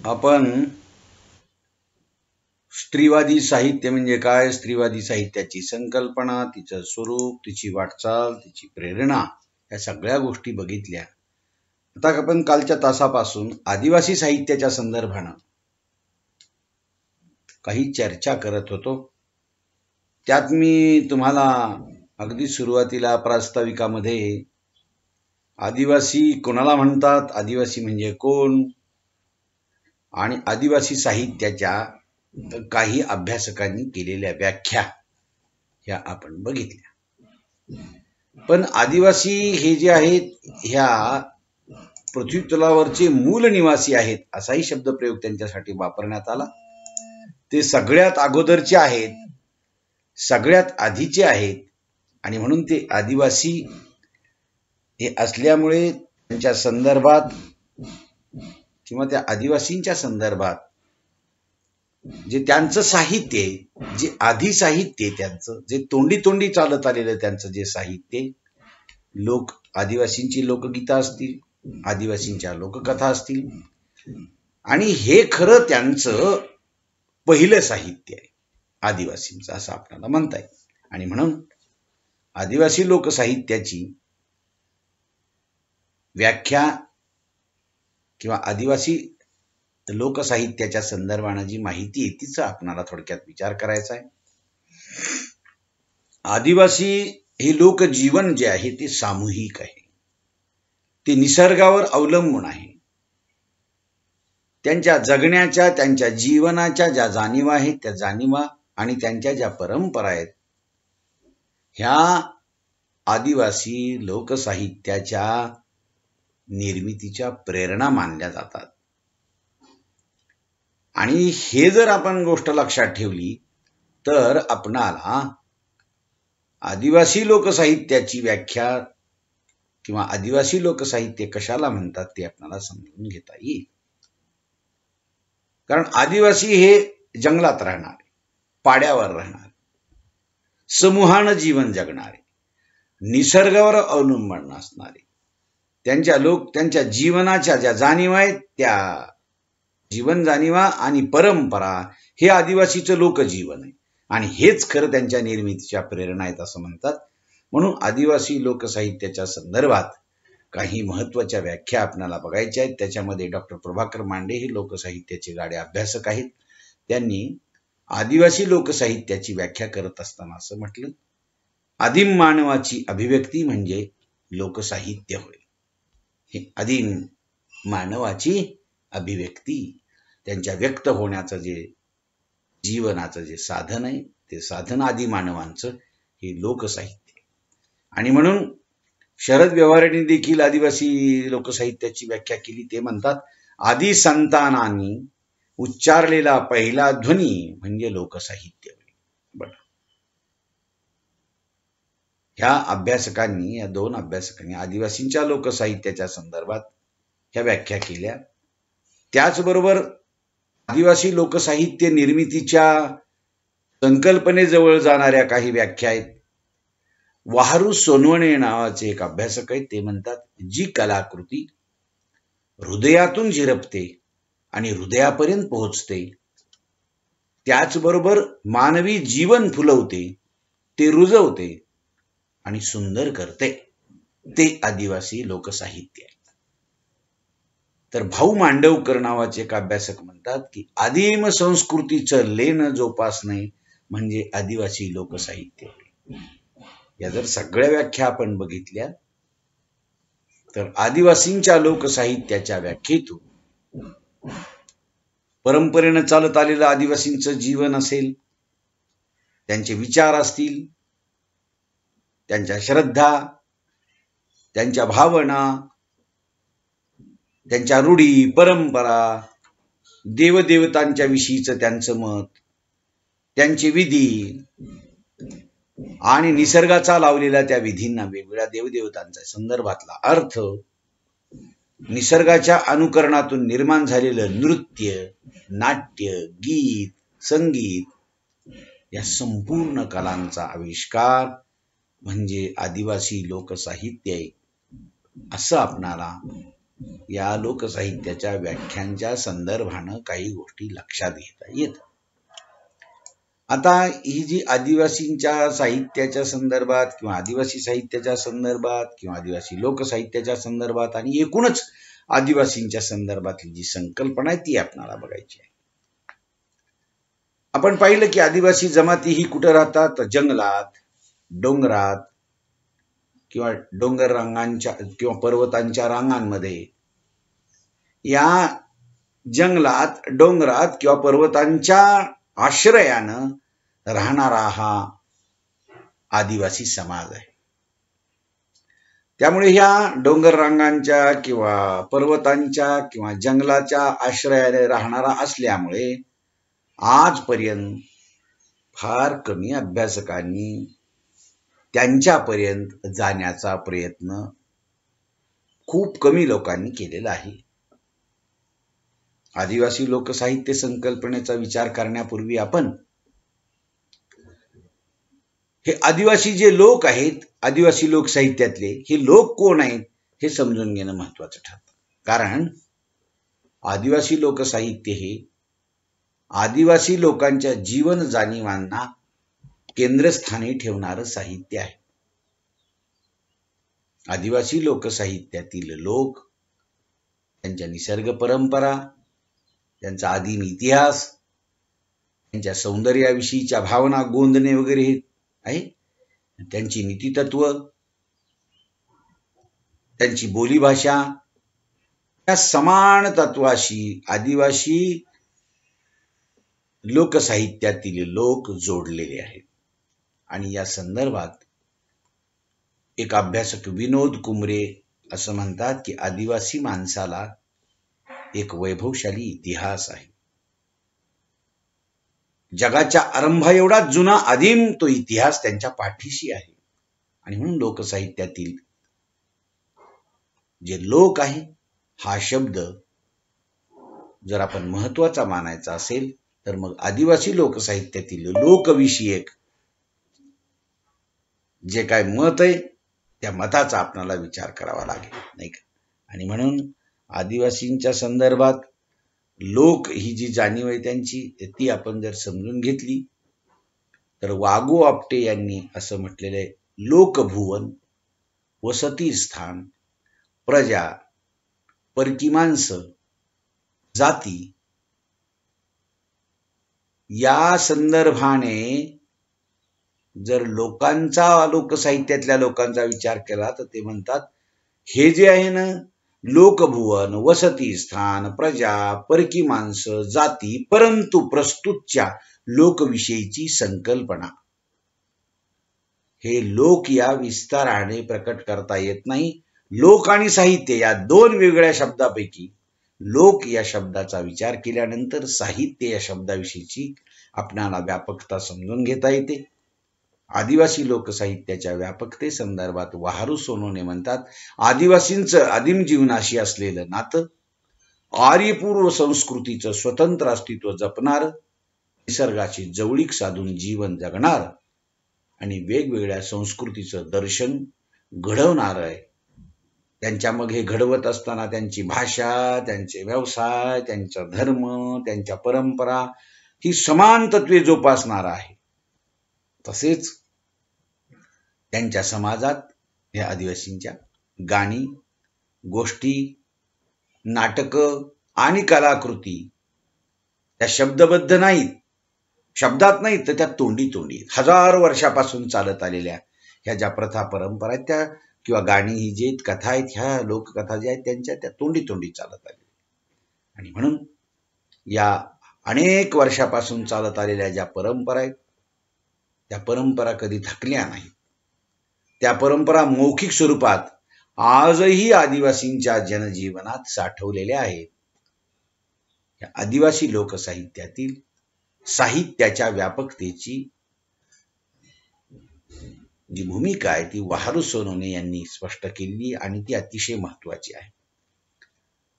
आपण स्त्रीवादी साहित्य म्हणजे काय, स्त्रीवादी साहित्याची संकल्पना, तिचं स्वरूप, तिची वाटचाल, तिची प्रेरणा या सगळ्या गोष्टी बघितल्या. आता आपण कालच्या तासापासून आदिवासी साहित्याच्या संदर्भानं काही चर्चा करत होतो. त्यात मी तुम्हाला अगदी सुरुवातीला प्रास्ताविकामध्ये आदिवासी कोणाला म्हणतात, आदिवासी म्हणजे कोण आणि आदिवासी साहित्याच्या काही अभ्यासकांनी केलेल्या व्याख्या ह्या आपण बघितल्या. पण आदिवासी हे जे आहेत ह्या पृथ्वीतलावरचे मूल निवासी आहेत असाही शब्दप्रयोग त्यांच्यासाठी वापरण्यात आला. ते सगळ्यात अगोदरचे आहेत, सगळ्यात आधीचे आहेत आणि म्हणून ते आदिवासी हे असल्यामुळे त्यांच्या संदर्भात किंवा त्या आदिवासींच्या संदर्भात जे त्यांचं साहित्य, जे आधी साहित्य त्यांचं, जे तोंडी तोंडी चालत आलेलं त्यांचं जे साहित्य, आदिवासींची लोकगीता असतील, आदिवासींच्या लोककथा असतील, आणि हे खरं त्यांचं पहिलं साहित्य आहे आदिवासींचं असं आपल्याला म्हणता येईल. आणि म्हणून आदिवासी लोकसाहित्याची व्याख्या किंवा आदिवासी लोकसाहित्याच्या संदर्भाने जी माहिती आहे तिचा आपल्याला थोडक्यात विचार करायचा आहे. आदिवासी हे लोकजीवन जे आहे ते सामूहिक आहे, ते निसर्गावर अवलंबून आहे. त्यांच्या जगण्याच्या, त्यांच्या जीवनाच्या ज्या जाणीवा आहेत त्या जाणीवा आणि त्यांच्या ज्या परंपरा आहेत ह्या आदिवासी लोकसाहित्याच्या निर्मितीच्या प्रेरणा मानल्या जातात. आणि हे जर आपण गोष्ट लक्षात ठेवली तर आपणाला आदिवासी लोकसाहित्याची व्याख्या किंवा आदिवासी लोकसाहित्य कशाला म्हणतात ते आपल्याला समजून घेता येईल. कारण आदिवासी हे जंगलात राहणारे, पाड्यावर राहणारे, समूहानं जीवन जगणारे, निसर्गावर अवलंबून असणारे, त्यांच्या जीवनाच्या ज्या जाणीवा आहेत त्या जीवन जाणीवा आणि परंपरा हे आदिवासीचं लोकजीवन आहे आणि हेच खरं त्यांच्या निर्मितीच्या प्रेरणा आहेत असं म्हणतात. म्हणून आदिवासी लोकसाहित्याच्या संदर्भात काही महत्त्वाच्या व्याख्या आपल्याला बघायच्या आहेत. त्याच्यामध्ये डॉक्टर प्रभाकर मांडे हे लोकसाहित्याचे गाढे अभ्यासक आहेत. त्यांनी आदिवासी लोकसाहित्याची व्याख्या करत असताना असं म्हटलं, आदिम मानवाची अभिव्यक्ती म्हणजे लोकसाहित्य होय. हे आदिम मानवाची अभिव्यक्ती, त्यांच्या व्यक्त होण्याचं जे जीवनाचं जे साधन आहे ते साधन आदी मानवांचं हे लोकसाहित्य. आणि म्हणून शरद व्यवहारेंनी देखील आदिवासी लोकसाहित्याची व्याख्या केली. ते म्हणतात, आदी संतानांनी उच्चारलेला पहिला ध्वनी म्हणजे लोकसाहित्य. ह्या अभ्यासकांनी, या दोन अभ्यासकांनी आदिवासींच्या लोकसाहित्याच्या संदर्भात ह्या व्याख्या केल्या. त्याचबरोबर आदिवासी लोकसाहित्य निर्मितीच्या संकल्पनेजवळ जाणाऱ्या काही व्याख्या आहेत. वाहरू सोनवणे नावाचे एक अभ्यासक आहेत. ते म्हणतात, जी कलाकृती हृदयातून झिरपते आणि हृदयापर्यंत पोहोचते, त्याचबरोबर मानवी जीवन फुलवते, ते रुजवते आणि सुंदर करते, ते आदिवासी लोकसाहित्य आहे. तर भाऊ मांडवकर नावाचे एक अभ्यासक म्हणतात की आदिम संस्कृतीचं लेणं जोपासणे म्हणजे आदिवासी लोकसाहित्य. या जर सगळ्या व्याख्या आपण बघितल्या तर आदिवासींच्या लोकसाहित्याच्या व्याख्येतून परंपरेनं चालत आलेलं आदिवासींचं जीवन असेल, त्यांचे विचार असतील, त्यांच्या श्रद्धा, त्यांच्या भावना, त्यांच्या रूढी परंपरा, देवदेवतांच्या विषयीचं त्यांचं मत, त्यांचे विधी आणि निसर्गाचा लावलेला त्या विधींना, वेगवेगळ्या देवदेवतांच्या संदर्भातला अर्थ, निसर्गाच्या अनुकरणातून निर्माण झालेलं नृत्य, नाट्य, गीत, संगीत या संपूर्ण कलांचा आविष्कार म्हणजे आदिवासी लोकसाहित्य आहे असं आपणाला या लोकसाहित्याच्या व्याख्यांच्या संदर्भानं काही गोष्टी लक्षात घेता येतात. आता ही जी आदिवासींच्या साहित्याच्या संदर्भात किंवा आदिवासी साहित्याच्या संदर्भात किंवा आदिवासी लोकसाहित्याच्या संदर्भात आणि एकूणच आदिवासींच्या संदर्भातली जी संकल्पना आहे ती आपल्याला बघायची आहे. आपण पाहिलं की आदिवासी जमाती ही कुठे राहतात? जंगलात, डोंगरात किंवा डोंगर रांगांच्या किंवा पर्वतांच्या रांगांमध्ये. या जंगलात, डोंगरात किंवा पर्वतांच्या आश्रयानं राहणारा हा आदिवासी समाज आहे. त्यामुळे ह्या डोंगर रांगांच्या किंवा पर्वतांच्या किंवा जंगलाच्या आश्रयाने राहणारा असल्यामुळे आजपर्यंत फार कमी अभ्यासकांनी त्यांच्यापर्यंत जाण्याचा प्रयत्न खूप कमी लोकांनी केलेला आहे. आदिवासी लोकसाहित्य संकल्पनेचा विचार करण्यापूर्वी आपण हे आदिवासी जे लोक आहेत, आदिवासी लोकसाहित्यातले हे लोक कोण आहेत हे समजून घेणं महत्वाचं ठरतं. कारण आदिवासी लोकसाहित्य हे आदिवासी लोकांच्या जीवन जाणीवांना केंद्रस्थानी ठेवणारं साहित्य आहे. आदिवासी लोकसाहित्यातील लोक त्यांच्या निसर्ग परंपरा, त्यांचा आदिम इतिहास, त्यांच्या सौंदर्याविषयीच्या भावना, गोंदणे वगैरे आहे, त्यांची नीतितत्व, त्यांची बोलीभाषा या समान तत्वाशी आदिवासी लोकसाहित्यातील लोक जोडलेले आहेत. आणि या संदर्भात एक अभ्यासक विनोद कुमरे असं म्हणतात की आदिवासी माणसाला एक वैभवशाली इतिहास आहे. जगाच्या आरंभा एवढा जुना आदिम तो इतिहास त्यांच्या पाठीशी आहे. आणि म्हणून लोकसाहित्यातील जे लोक आहे हा शब्द जर आपण महत्वाचा मानायचा असेल तर मग आदिवासी लोकसाहित्यातील लोकविषयक जे काय मत आहे त्या मताचा आपल्याला विचार करावा लागेल, नाही का? आणि म्हणून आदिवासींच्या संदर्भात लोक ही जी जाणीव आहे त्यांची ती आपण जर समजून घेतली तर वागू आपटे यांनी असं म्हटलेलं आहे, लोकभुवन, वसती स्थान, प्रजा, परकी माणसं, जाती या संदर्भाने जर लोकसाहित्यातल्या लोकांचा विचार केला तर ते म्हणतात हे जे आहे ना लोकभुवन, वसती स्थान, प्रजा, परकी माणसं, जाती, परंतु प्रस्तुतच्या लोकविषयीची संकल्पना हे लोक या विस्ताराने प्रकट करता येत नाही. लोक आणि साहित्य या दोन वेगळ्या शब्दापैकी लोक या शब्दाचा विचार केल्यानंतर साहित्य या शब्दाविषयीची आपणाला व्यापकता समजून घेता येते. आदिवासी लोकसाहित्याच्या व्यापकते संदर्भात वहारू सोनोने म्हणतात, आदिवासींचं आदिम जीवनाशी असलेलं नातं, आर्यपूर्व संस्कृतीचं स्वतंत्र अस्तित्व जपणार, निसर्गाची जवळीक साधून जीवन जगणार आणि वेगवेगळ्या संस्कृतीचं दर्शन घडवणार आहे. त्यांच्या मग हे घडवत असताना त्यांची भाषा, त्यांचे व्यवसाय, त्यांचा धर्म, त्यांच्या परंपरा ही समान तत्वे जोपासणार आहे. तसेच त्यांच्या समाजात या आदिवासींच्या गाणी, गोष्टी, नाटकं आणि कलाकृती त्या शब्दबद्ध नाहीत, शब्दात नाहीत तर त्या तोंडी तोंडी हजारो वर्षापासून चालत आलेल्या ह्या ज्या प्रथा परंपरा आहेत त्या किंवा गाणी ही जी कथा आहेत ह्या लोककथा ज्या आहेत त्यांच्या त्या तोंडी तोंडी चालत आलेल्या. आणि म्हणून या अनेक वर्षापासून चालत आलेल्या ज्या परंपरा आहेत त्या परंपरा कधी थकल्या नाहीत. त्या परंपरा मौखिक स्वरूपात आजही आदिवासींच्या जनजीवनात साठवलेल्या आहेत. या आदिवासी लोकसाहित्यातील साहित्याच्या व्यापकतेची जी भूमिका आहे ती वहारू सोनोने यांनी स्पष्ट केली आणि ती अतिशय महत्वाची आहे.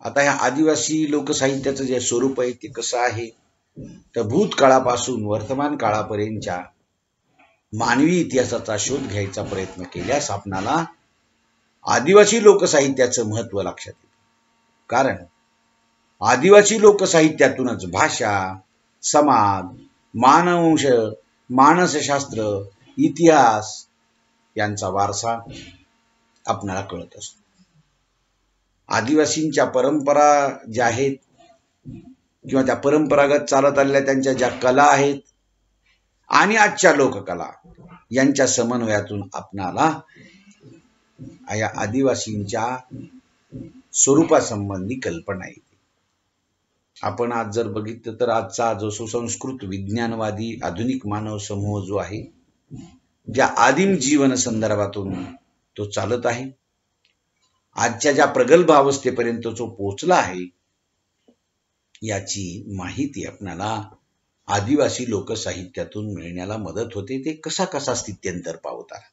आता या आदिवासी लोकसाहित्याचं जे स्वरूप आहे ते कसं आहे तर भूतकाळापासून वर्तमान काळापर्यंतच्या मानवी इतिहासाचा शोध घ्यायचा प्रयत्न केल्यास आपणाला आदिवासी लोकसाहित्याचं महत्व लक्षात येतं. कारण आदिवासी लोकसाहित्यातूनच भाषा, समाज, मानववंश, मानसशास्त्र, इतिहास यांचा वारसा आपणाला कळत असतो. आदिवासींच्या परंपरा ज्या आहेत किंवा त्या परंपरागत चालत आलेल्या त्यांच्या ज्या कला आहेत आणि आजच्या लोककला यांच्या समन्वयातून आपणाला या आदिवासींच्या स्वरूपासंबंधी कल्पना येते. आपण आज जर बघितलं तर आजचा जो सुसंस्कृत विज्ञानवादी आधुनिक मानव समूह जो आहे, ज्या आदिम जीवन संदर्भातून तो चालत आहे, आजच्या ज्या प्रगल्भ अवस्थेपर्यंत जो पोहोचला आहे, याची माहिती आपल्याला आदिवासी लोकसाहित्यातून मिळण्याला मदत होते. ते कसा कसा स्थित्यंतर पावत आला.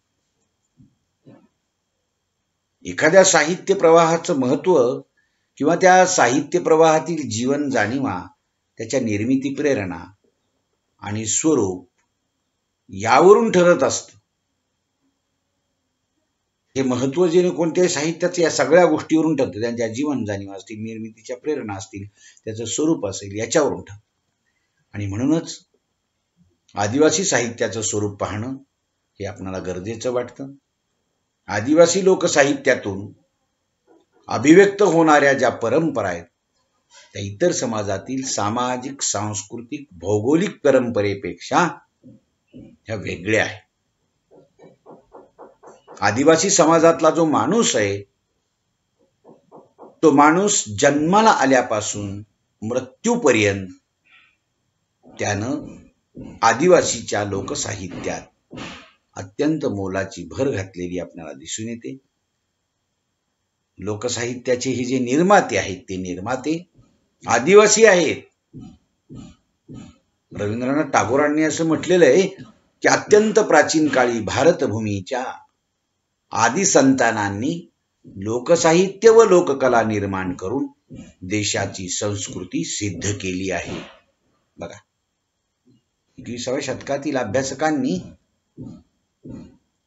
एखाद्या साहित्य प्रवाहाचं महत्व किंवा त्या साहित्य प्रवाहातील जीवन जाणीवा, त्याच्या निर्मिती प्रेरणा आणि स्वरूप यावरून ठरत असतं. हे महत्व जे कोणत्याही साहित्याचं या सगळ्या गोष्टीवरून ठरतं. त्यांच्या जीवन जाणीवा असतील, निर्मितीच्या प्रेरणा असतील, त्याचं स्वरूप असेल, याच्यावरून ठरतं. आणि म्हणूनच आदिवासी साहित्याचं स्वरूप पाहणं हे आपल्याला गरजेचं वाटतं. आदिवासी लोकसाहित्यातून अभिव्यक्त होणाऱ्या ज्या परंपरा आहेत, त्या इतर समाजातील सामाजिक, सांस्कृतिक, भौगोलिक परंपरेपेक्षा ह्या वेगळ्या आहेत. आदिवासी समाजातला जो माणूस आहे, तो माणूस जन्माला आल्यापासून मृत्यूपर्यंत त्यानं आदिवासीच्या लोकसाहित्यात अत्यंत मोलाची भर घातलेली आपल्याला दिसून येते. लोकसाहित्याचे हे जे निर्माते आहेत, ते निर्माते आदिवासी आहेत. रवींद्रनाथ टागोरांनी असं म्हटलेलं आहे की अत्यंत प्राचीन काळी भारतभूमीच्या आदी संतानांनी लोकसाहित्य व लोककला निर्माण करून देशाची संस्कृती सिद्ध केली आहे. बघा, 21व्या शतकातील अभ्यासकांनी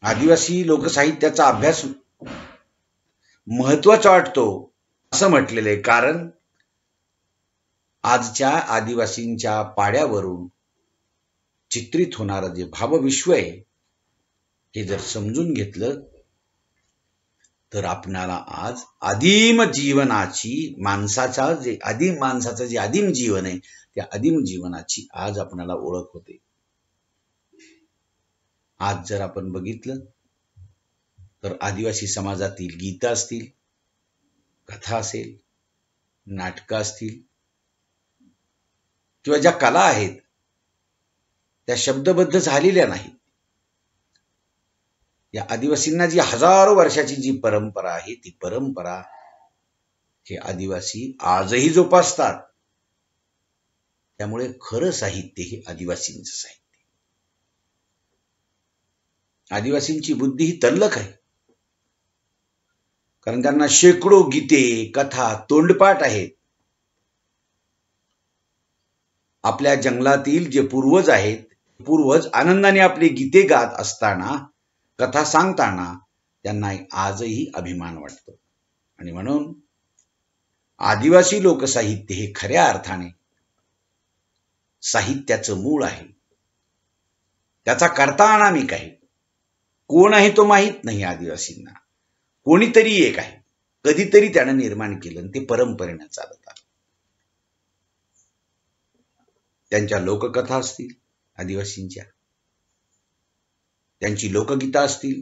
आदिवासी लोकसाहित्याचा अभ्यास महत्वाचा वाटतो असं म्हटलेलं आहे. कारण आजच्या आदिवासींच्या पाड्यावरून चित्रित होणारं जे भावविश्व आहे, हे जर समजून घेतलं तर आपणाला आज आदिम जीवनाची माणसाचं जे आदिम जीवन आहे, त्या आदिम जीवनाची आज आपणाला ओळख होते. आज जर आपण बघितलं तर आदिवासी समाजातील गीत असतील, कथा असेल, नाटकं असतील किंवा ज्या कला आहेत, त्या शब्दबद्ध झालेल्या नाहीत. या आदिवासींना जी हजारो वर्षाची जी परंपरा आहे, ती परंपरा हे आदिवासी आजही जोपासतात. त्यामुळे खरं साहित्य हे आदिवासींचं साहित्य. आदिवासींची बुद्धी ही तल्लख आहे, कारण त्यांना शेकडो गीते, कथा, तोंडपाठ आहेत. आपल्या जंगलातील जे पूर्वज आहेत, पूर्वज आनंदाने आपले गीते गात असताना, कथा सांगताना त्यांना आजही अभिमान वाटतो. आणि म्हणून आदिवासी लोकसाहित्य हे खऱ्या अर्थाने साहित्याचं मूळ आहे. त्याचा कर्ता अनामिक आहे. कोण आहे तो माहीत नाही आदिवासींना. कोणीतरी एक आहे, कधीतरी त्यानं निर्माण केलं, ते परंपरेनं चालत आलं. त्यांच्या लोककथा असतील आदिवासींच्या, त्यांची लोकगीता असतील,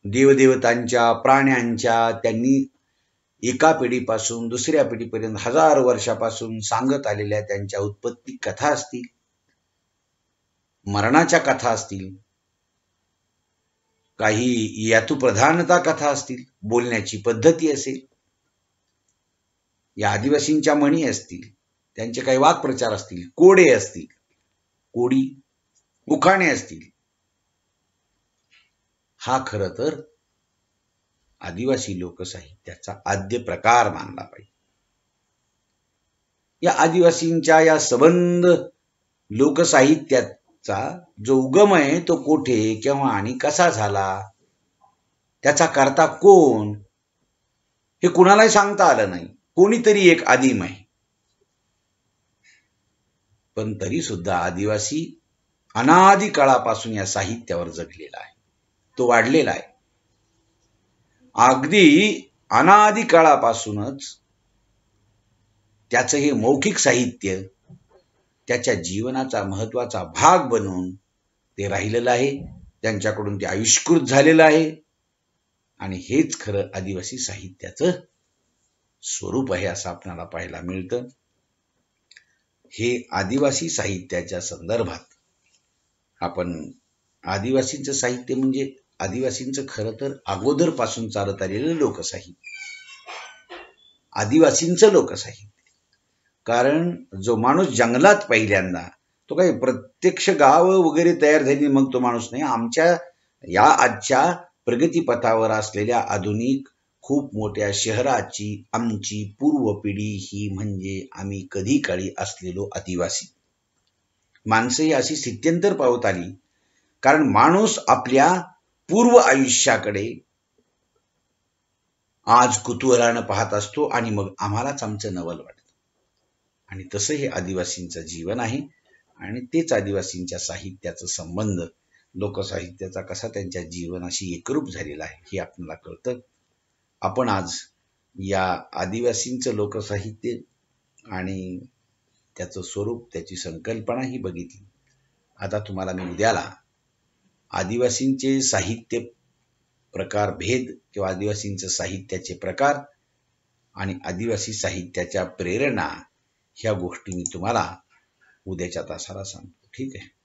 देवदेवतांच्या, प्राण्यांच्या, त्यांनी एका पिढीपासून दुसऱ्या पिढीपर्यंत हजारो वर्षापासून सांगत आलेल्या त्यांच्या उत्पत्ती कथा असतील, मरणाच्या कथा असतील, काही यातुप्रधानता कथा असतील, बोलण्याची पद्धती असेल, या आदिवासींच्या म्हणी असतील, त्यांचे काही वाक्प्रचार असतील, कोडे असतील, कोडी उखाणे असतील. हा खरं तर आदिवासी लोकसाहित्याचा आद्य प्रकार मानला पाहिजे. या आदिवासींच्या या संबंध लोकसाहित्याचा जो उगम आहे, तो कोठे, केव्हा आणि कसा झाला, त्याचा कर्ता कोण, हे कुणालाही सांगता आलं नाही. कोणीतरी एक आदिम आहे. पण तरी सुद्धा आदिवासी अनादी काळापासून या साहित्यावर जगलेला आहे. तो वाढलेला आहे. अगदी अनादी काळापासूनच त्याचं हे मौखिक साहित्य त्याच्या जीवनाचा महत्वाचा भाग बनून ते राहिलेलं आहे. त्यांच्याकडून ते आविष्कृत झालेलं आहे. आणि हेच खरं आदिवासी साहित्याचं स्वरूप आहे असं आपल्याला पाहायला मिळतं. हे आदिवासी साहित्याच्या संदर्भात आपण आदिवासींचं साहित्य म्हणजे आदिवासींचं खरं तर अगोदरपासून चालत आलेलं लोकसाहित्य, आदिवासींचं लोकसाहित्य. कारण जो माणूस जंगलात पहिल्यांदा, तो काही प्रत्यक्ष गाव वगैरे तयार झाली मग तो माणूस नाही. आमच्या या आजच्या प्रगतीपथावर असलेल्या आधुनिक खूप मोठ्या शहराची आमची पूर्व पिढी ही म्हणजे आम्ही कधी काळी असलेलो आदिवासी माणसं ही अशी स्थित्यंतर पावत आली. कारण माणूस आपल्या पूर्व आयुष्याकडे आज कुतूहलानं पाहत असतो आणि मग आम्हालाच आमचं नवल वाटतं. आणि तसं हे आदिवासींचं जीवन आहे. आणि तेच आदिवासींच्या साहित्याचा संबंध, लोकसाहित्याचा कसा त्यांच्या जीवनाशी एकरूप झालेला आहे हे आपल्याला कळतं. आपण आज या आदिवासींचं लोकसाहित्य आणि त्याचं स्वरूप, त्याची संकल्पना ही बघितली. आता तुम्हाला मी उद्याला आदिवासींचे साहित्य प्रकार भेद किंवा आदिवासींचं साहित्याचे प्रकार आणि आदिवासी साहित्याच्या प्रेरणा ह्या गोष्टी मी तुम्हाला उद्याच्या तासाला सांगतो. ठीक आहे.